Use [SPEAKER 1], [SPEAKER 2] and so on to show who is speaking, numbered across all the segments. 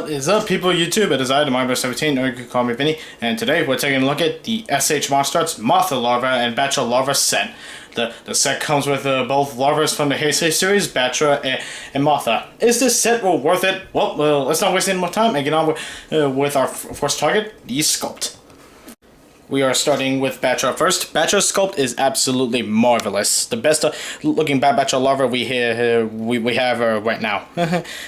[SPEAKER 1] What is up, people of YouTube? It is I, the Minecraft17, or you can call me Vinny, and today we're taking a look at the S.H.MonsterArts Mothra Larva and Battra Larva set. The set comes with both larvas from the Heisei series, Battra and Mothra. Is this set worth it? Well, let's not waste any more time and get on with our first target, the Sculpt. We are starting with Battra first. Battra's Sculpt is absolutely marvelous. The best looking Battra Larva we have right now.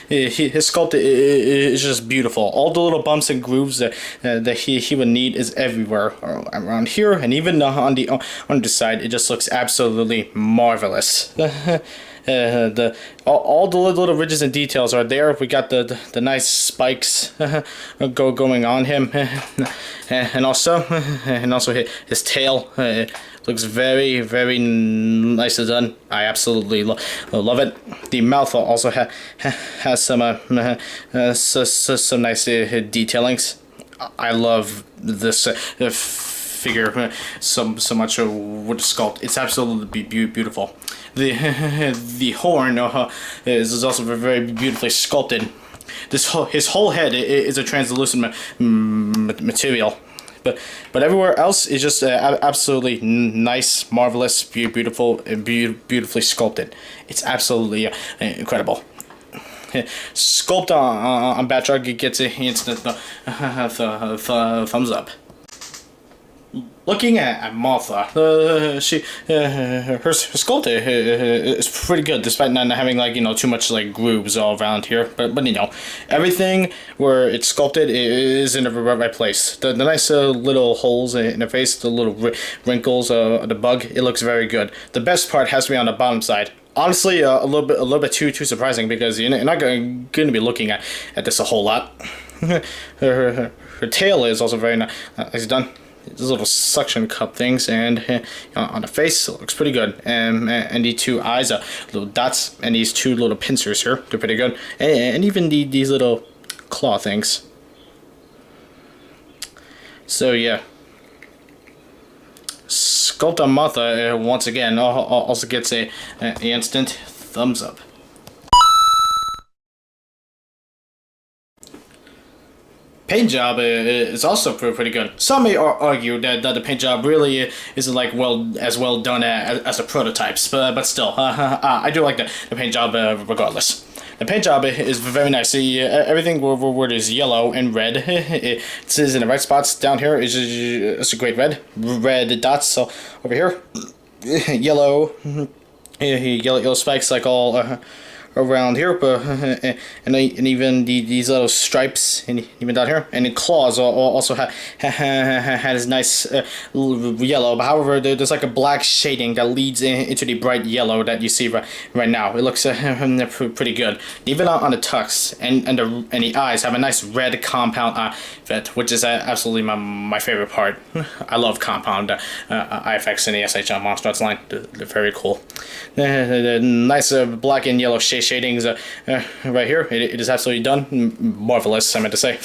[SPEAKER 1] His Sculpt is just beautiful. All the little bumps and grooves that he would need is everywhere around here, and even on the underside, it just looks absolutely marvelous. All the little ridges and details are there. We got the nice spikes going on him, and also his tail looks very nicely done. I absolutely love it. The mouth also has some nice detailings. I love this figure so much with the Sculpt. It's absolutely beautiful. The horn is also very beautifully sculpted. His whole head is a translucent material, but everywhere else is just absolutely nice, marvelous, beautiful, and beautifully sculpted. It's absolutely incredible. Sculpt on Battra gets an instant thumbs up. Looking at Mothra, her sculpt is pretty good, despite not having too much grooves all around here. But everything where it's sculpted is in the right place. The nice little holes in the face, the little wrinkles of the bug, it looks very good. The best part has to be on the bottom side. Honestly, a little bit too surprising, because you're not going to be looking at this a whole lot. Her tail is also very nice done. These little suction cup things, and on the face, it looks pretty good. And the two eyes, little dots, and these two little pincers here, they're pretty good. And even these little claw things. So yeah, Sculpt on Mothra once again also gets an instant thumbs up. Paint job is also pretty good. Some may argue that the paint job really isn't as well done as the prototypes, but still, I do like the paint job regardless. The paint job is very nice. Everything where it is yellow and red, it is in the right spots. Down here is a great red dots. So over here, yellow spikes all around here, but and even these little stripes, and even down here, and the claws also had this nice yellow. But however, there's a black shading that leads into the bright yellow that you see right now. It looks pretty good. Even on the tucks and the eyes have a nice red compound effect, which is absolutely my favorite part. I love compound eye effects in the S.H.MonsterArts line. They're very cool. The nice black and yellow shadings right here. It is absolutely done. Marvelous, I meant to say.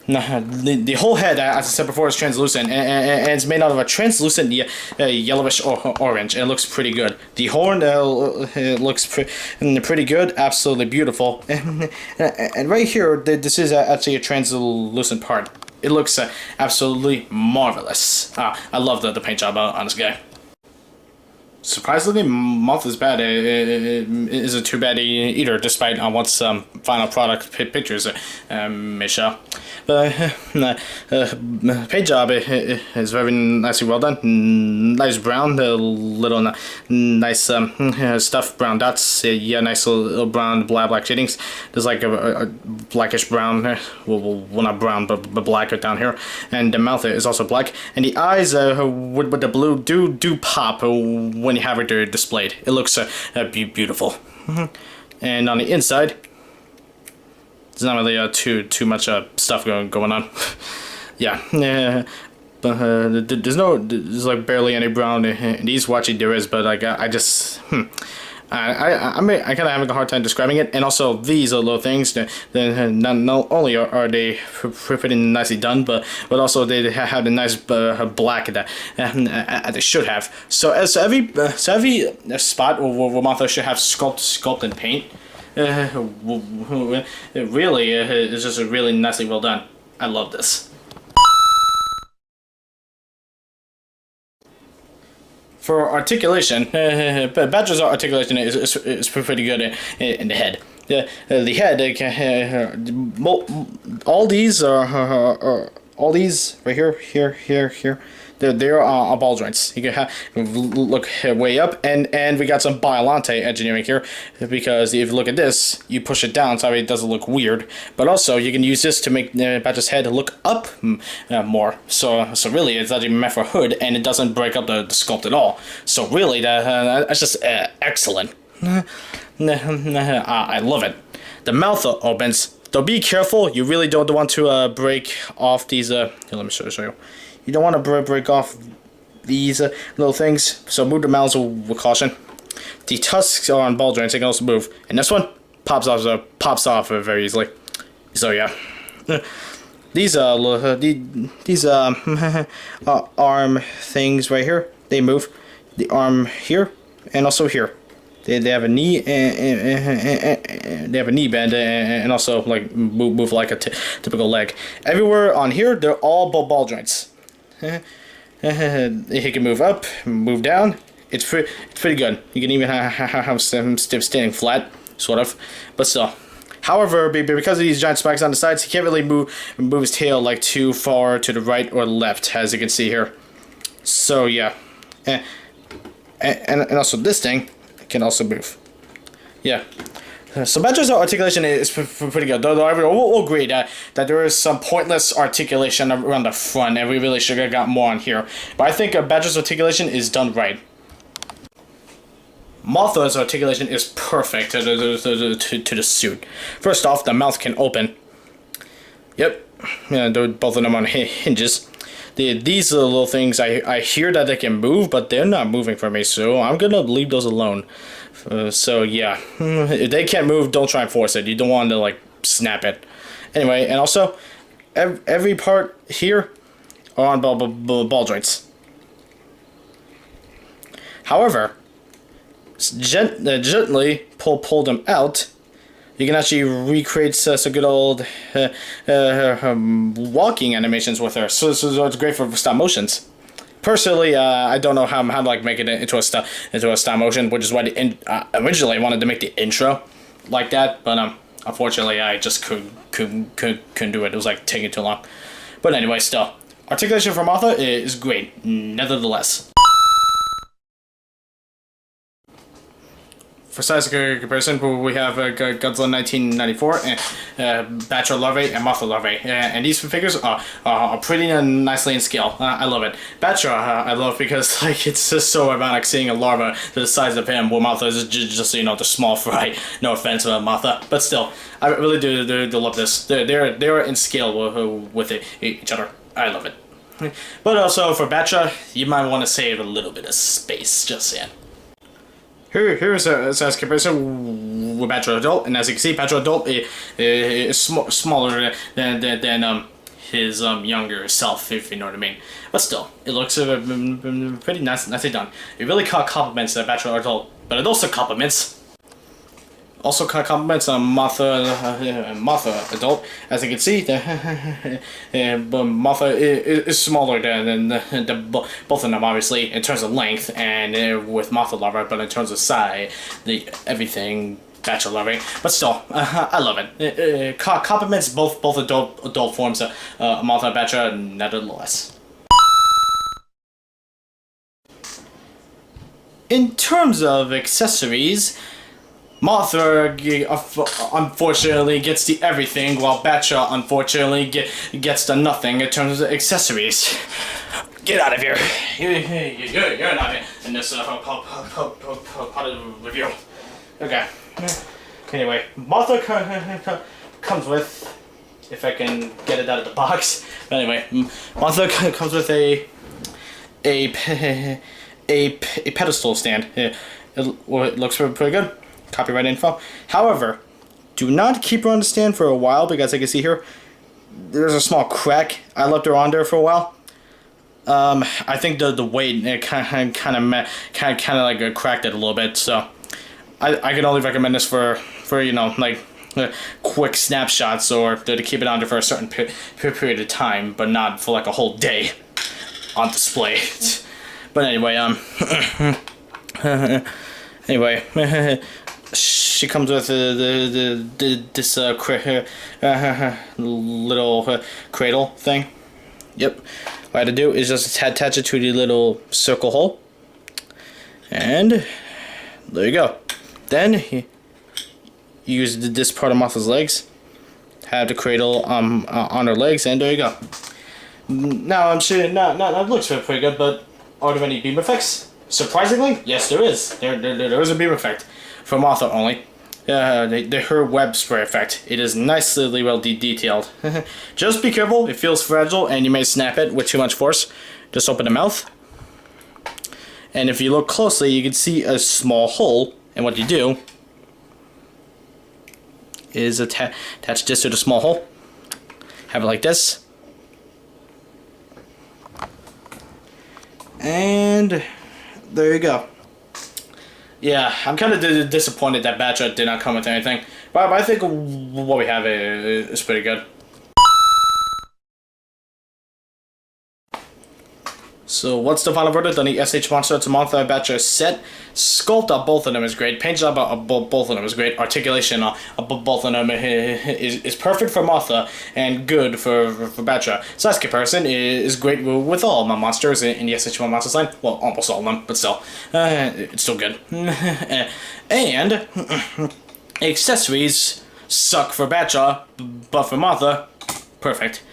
[SPEAKER 1] The whole head, as I said before, is translucent, and it's made out of a translucent yellowish orange, and it looks pretty good. The horn looks pretty good, absolutely beautiful. And right here, this is actually a translucent part. It looks absolutely marvelous. I love the paint job on this guy. Surprisingly, Mothra's bad. It isn't too bad either, despite on what some final product pictures may show. But paint job is very nicely well done. Nice brown, little nice stuffed brown dots. Yeah, nice little brown black shadings. There's a blackish brown, well not brown, but black down here. And the mouth is also black. And the eyes with the blue do pop when you have it displayed. It looks beautiful. And on the inside, there's not really too much stuff going on. Yeah, but there's barely any brown in these. Watching there is, but I just I'm kind of having a hard time describing it. And also these are little things that not only are they pretty nicely done, but also they have the nice black that they should have. So every spot where Mothra should have sculpted paint, it really is just really nicely well done. I love this. For articulation, Battra's articulation is pretty good in the head. The head, all these right here. They're ball joints. You can look way up, and we got some Biolante engineering here, because if you look at this, you push it down so it doesn't look weird. But also, you can use this to make Battra's head look up more. So really, it's actually meant for hood, and it doesn't break up the sculpt at all. So really, that's just excellent. I love it. The mouth opens. Though be careful, you really don't want to break off these. Here, let me show you. You don't want to break off these little things, so move the mouths with caution. The tusks are on ball joints; they can also move, and this one pops off very easily. So yeah, these arm things right here, they move. The arm here and also here. They have a knee and they have a knee bend and also like move like a typical leg. Everywhere on here, they're all ball joints. He can move up, move down. It's pretty good. You can even have some standing flat, sort of, but still. However, because of these giant spikes on the sides, he can't really move his tail like too far to the right or left, as you can see here. So yeah, and also this thing can also move. Yeah. So Battra's articulation is pretty good, though everyone will agree that there is some pointless articulation around the front, and we really should have got more on here. But I think Battra's articulation is done right. Mothra's articulation is perfect to the suit. First off, the mouth can open. Yep, yeah, both of them on hinges. These little things, I hear that they can move, but they're not moving for me, so I'm gonna leave those alone. So yeah, if they can't move, don't try and force it. You don't want to like snap it. Anyway, and also, every part here are on ball joints. However, gently pull them out. You can actually recreate some good old walking animations with her. So it's great for stop motions. Personally, I don't know how to like make it into a stop motion, which is why originally I wanted to make the intro like that, but unfortunately I just couldn't do it. It was like taking too long. But anyway, still, articulation for Mothra is great, nevertheless. For size comparison, we have Godzilla 1994, Battra Larva, and Mothra Larva. And these figures are pretty nicely in scale. I love it. Battra, I love because like it's just so ironic seeing a larva to the size of him, while Mothra is just the small fry. No offense to Mothra, but still, I really do love this. They're in scale with each other. I love it. But also for Battra, you might want to save a little bit of space. Just saying. Here's a size comparison with Battra Adult, and as you can see, Battra Adult is smaller than his younger self, if you know what I mean. But still, it looks pretty nicely done. It really compliments Battra Adult, but it also compliments Mothra Adult. As you can see, Mothra is smaller than both of them, obviously, in terms of length, and with Mothra Larva, but in terms of size, everything Battra Larva. But still, I love it. It complements both adult forms of Mothra and Battra, nevertheless. In terms of accessories, Mothra unfortunately gets the everything, while Battra unfortunately gets the nothing in terms of accessories. Get out of here! You're not in this part of the review. Okay. Anyway, Mothra comes with, if I can get it out of the box. But anyway, Mothra comes with a pedestal stand. It looks pretty good. Copyright info. However, do not keep her on the stand for a while, because I can see here there's a small crack. I left her on there for a while. I think the weight kind of like cracked it a little bit. So I can only recommend this for you know, like quick snapshots or to keep it on there for a certain period of time, but not for like a whole day on display. But anyway, anyway, she comes with this little cradle thing. Yep. What I had to do is just attach it to the little circle hole, and there you go. Then you use this part of Mothra's legs, have the cradle on her legs, and there you go. Now I'm sure it looks pretty good, but are there any beam effects? Surprisingly, yes, there is. There is a beam effect for Mothra only. Her web spray effect. It is nicely well detailed. Just be careful, it feels fragile and you may snap it with too much force. Just open the mouth. And if you look closely, you can see a small hole. And what you do is attach this to the small hole. Have it like this. And there you go. Yeah, I'm kind of disappointed that Battra did not come with anything, but I think what we have is pretty good. So what's the final verdict on the S.H.MonsterArts and Mothra Battra set? Sculpt on both of them is great. Paint job on both of them is great. Articulation on both of them is perfect for Mothra and good for Battra. Size comparison is great with all my monsters in the S.H.MonsterArts line. Well, almost all of them, but still, it's still good. And accessories suck for Battra, but for Mothra, perfect.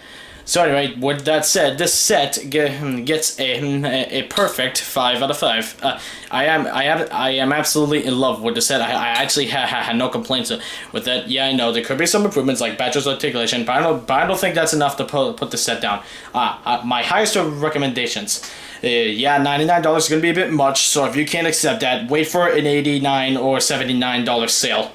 [SPEAKER 1] So anyway, with that said, this set gets a perfect 5 out of 5. I am absolutely in love with the set. I actually had no complaints with it. Yeah, I know there could be some improvements like Battra's articulation, but I don't think that's enough to put the set down. My highest recommendations. Yeah, $99 is gonna be a bit much. So if you can't accept that, wait for an $89 or $79 sale.